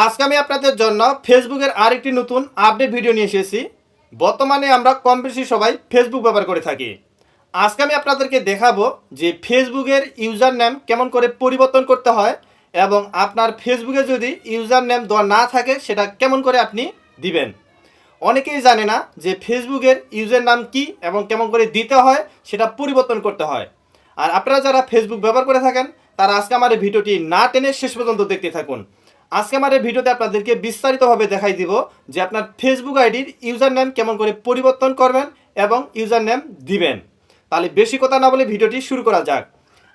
আজকে আমি আপনাদের জন্য ফেসবুকের আরেকটি নতুন আপডেট ভিডিও নিয়ে এসেছি। বর্তমানে আমরা কম বেশি সবাই ফেসবুক ব্যবহার করে থাকি। আজকে আমি আপনাদেরকে দেখাবো যে ফেসবুকের ইউজার নেম কেমন করে পরিবর্তন করতে হয় এবং আপনার ফেসবুকে যদি ইউজার নেম দেওয়া না থাকে সেটা কেমন করে আপনি দিবেন। অনেকেই জানে না যে ফেসবুকের ইউজার নাম কি এবং কেমন করে দিতে হয় সেটা পরিবর্তন করতে হয়। আর আপনারা যারা ফেসবুক ব্যবহার করে থাকেন তারা আজকে আমার এই ভিডিওটি না টেনে শেষ পর্যন্ত দেখতে থাকুন। আজকে আমার এই ভিডিওতে আপনাদেরকে বিস্তারিতভাবে দেখাই দিব যে আপনার ফেসবুক আইডির ইউজার নেম কেমন করে পরিবর্তন করবেন এবং ইউজার নেম দিবেন। তাহলে বেশি কথা না বলে ভিডিওটি শুরু করা যাক।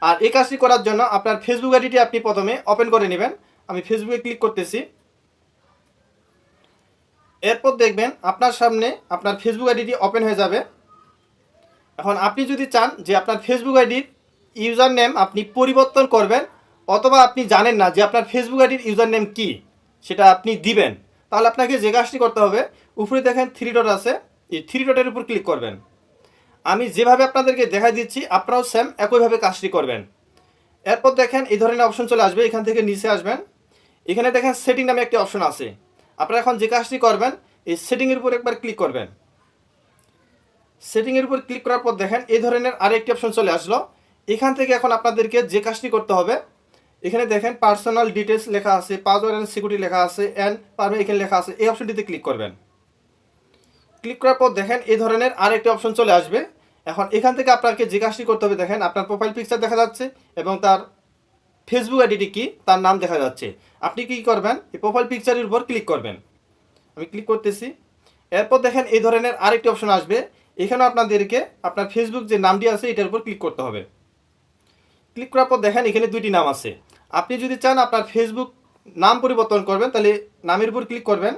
আর এই কাজটি করার জন্য আপনার ফেসবুক আইডিটি আপনি প্রথমে ওপেন করে নেবেন। আমি ফেসবুকে ক্লিক করতেছি। এরপর দেখবেন আপনার সামনে আপনার ফেসবুক আইডিটি ওপেন হয়ে যাবে। এখন আপনি যদি চান যে আপনার ফেসবুক আইডির ইউজার নেম আপনি পরিবর্তন করবেন অথবা আপনি জানেন না যে আপনার ফেসবুক আইডির ইউজার নেম কী সেটা আপনি দিবেন, তাহলে আপনাকে যে কাজটি করতে হবে, উপরে দেখেন 3 ডট আছে, এই 3 ডটের উপর ক্লিক করবেন। আমি যেভাবে আপনাদেরকে দেখাই দিচ্ছি আপনারাও সেম একইভাবে কাজটি করবেন। এরপর দেখেন এই ধরনের অপশন চলে আসবে। এখান থেকে নিচে আসবেন, এখানে দেখেন সেটিং নামে একটি অপশন আছে। আপনারা এখন যে কাজটি করবেন এই সেটিংয়ের উপর একবার ক্লিক করবেন। সেটিংয়ের উপর ক্লিক করার পর দেখেন এই ধরনের আরেকটি অপশন চলে আসলো। এখান থেকে এখন আপনাদেরকে যে কাজটি করতে হবে, এখানে দেখেন পার্সোনাল ডিটেলস লেখা আছে, পাসওয়ার্ড অ্যান্ড সিকিউরিটি লেখা আছে, অ্যান্ড পারমিট এখানে লেখা আছে। এই অপশনটিতে ক্লিক করবেন। ক্লিক করার পর দেখেন এই ধরনের আরেকটি অপশন চলে আসবে। এখন এখান থেকে আপনাকে যে কাজটি করতে হবে, দেখেন আপনার প্রোফাইল পিকচার দেখা যাচ্ছে এবং তার ফেসবুক আইডিটি কি তার নাম দেখা যাচ্ছে। আপনি কি করবেন, এই প্রোফাইল পিকচারের উপর ক্লিক করবেন। আমি ক্লিক করতেছি। এরপর দেখেন এই ধরনের আরেকটি অপশন আসবে। এখানে আপনাদেরকে আপনার ফেসবুক যে নামটি আছে এটার উপর ক্লিক করতে হবে। ক্লিক করার পর দেখেন এখানে দুইটি নাম আছে। আপনি যদি চান আপনার ফেসবুক নাম পরিবর্তন করবেন তাহলে নামের উপর ক্লিক করবেন।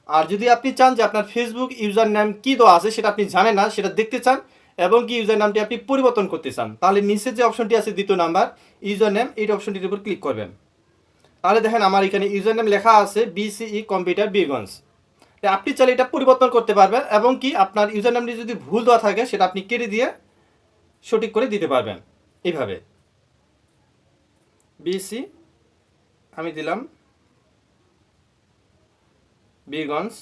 আর যদি আপনি চান যে আপনার ফেসবুক ইউজার নেম কী দেওয়া আছে সেটা আপনি জানেন না, সেটা দেখতে চান এবং কি ইউজার নামটি আপনি পরিবর্তন করতে চান, তাহলে নিচে যে অপশনটি আছে দ্বিতীয় নাম্বার ইউজার নেম, এই অপশনটির উপর ক্লিক করবেন। তাহলে দেখেন আমার এখানে ইউজার নেম লেখা আছে BCE কম্পিউটার বীরগঞ্জ। আপনি চাইলে এটা পরিবর্তন করতে পারবেন এবং কি আপনার ইউজার নামটি যদি ভুল দেওয়া থাকে সেটা আপনি কেটে দিয়ে সঠিক করে দিতে পারবেন। এইভাবে BC আমি দিলাম বীরগঞ্জ।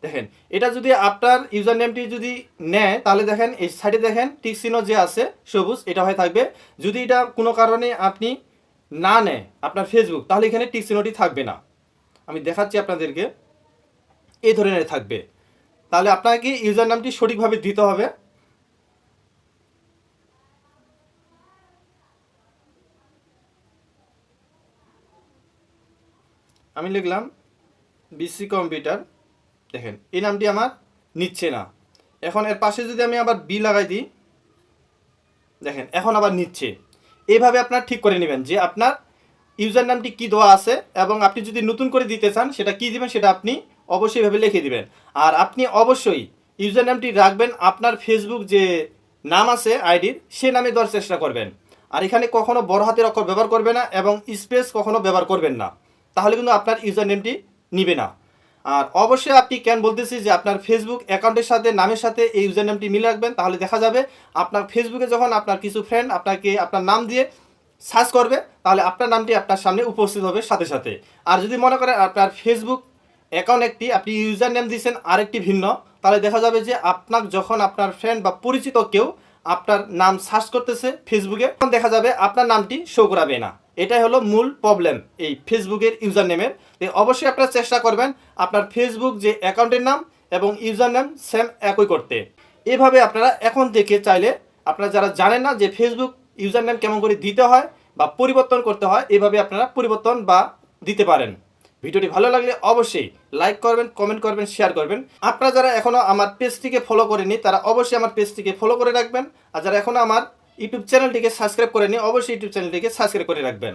দেখেন এটা যদি আপনার ইউজার নেমটি যদি নেয় তাহলে দেখেন এই সাইডে দেখেন টিক চিহ্ন যে আছে সবুজ, এটা হয়ে থাকবে। যদি এটা কোনো কারণে আপনি না নেয় আপনার ফেসবুক, তাহলে এখানে টিক চিহ্নটি থাকবে না। আমি দেখাচ্ছি আপনাদেরকে, এই ধরনের থাকবে। তাহলে আপনাকে ইউজার নামটি সঠিকভাবে দিতে হবে। আমি লিখলাম BC কম্পিউটার। দেখেন এই নামটি আমার নিচ্ছে না। এখন এর পাশে যদি আমি আবার B লাগাই দিই, দেখেন এখন আবার নিচ্ছে। এইভাবে আপনার ঠিক করে নেবেন যে আপনার ইউজার নামটি কী দেওয়া আছে এবং আপনি যদি নতুন করে দিতে চান সেটা কী দিবেন সেটা আপনি অবশ্যই এভাবে লিখে দিবেন। আর আপনি অবশ্যই ইউজার নামটি রাখবেন আপনার ফেসবুক যে নাম আছে আইডির সে নামে দেওয়ার চেষ্টা করবেন। আর এখানে কখনো বড় হাতের অক্ষর ব্যবহার করবে না এবং স্পেস কখনো ব্যবহার করবেন না, তাহলে কিন্তু আপনার ইউজার নেমটি নিবে না। আর অবশ্যই আপনি কেন বলতেছি যে আপনার ফেসবুক অ্যাকাউন্টের সাথে নামের সাথে এই ইউজার নেমটি মিলে রাখবেন, তাহলে দেখা যাবে আপনার ফেসবুকে যখন আপনার কিছু ফ্রেন্ড আপনাকে আপনার নাম দিয়ে সার্চ করবে তাহলে আপনার নামটি আপনার সামনে উপস্থিত হবে সাথে সাথে। আর যদি মনে করেন আপনার ফেসবুক অ্যাকাউন্ট একটি, আপনি ইউজার নেম দিয়েছেন আরেকটি ভিন্ন, তাহলে দেখা যাবে যে আপনার যখন আপনার ফ্রেন্ড বা পরিচিত কেউ আপনার নাম সার্চ করতেছে ফেসবুকে, তখন দেখা যাবে আপনার নামটি শো করাবে না। এটাই হলো মূল প্রবলেম এই ফেসবুকের ইউজার নেমের। অবশ্যই আপনারা চেষ্টা করবেন আপনার ফেসবুক যে অ্যাকাউন্টের নাম এবং ইউজার নেম সেম একই করতে। এভাবে আপনারা এখন থেকে চাইলে আপনারা যারা জানেন না যে ফেসবুক ইউজার নেম কেমন করে দিতে হয় বা পরিবর্তন করতে হয়, এভাবে আপনারা পরিবর্তন বা দিতে পারেন। ভিডিওটি ভালো লাগলে অবশ্যই লাইক করবেন, কমেন্ট করবেন, শেয়ার করবেন। আপনারা যারা এখনও আমার পেজটিকে ফলো করেনি তারা অবশ্যই আমার পেজটিকে ফলো করে রাখবেন। আর যারা এখনও আমার ইউটিউব চ্যানেলটিকে সাবস্ক্রাইব করেনি অবশ্যই ইউটিউব চ্যানেলটিকে সাবস্ক্রাইব করে রাখবেন।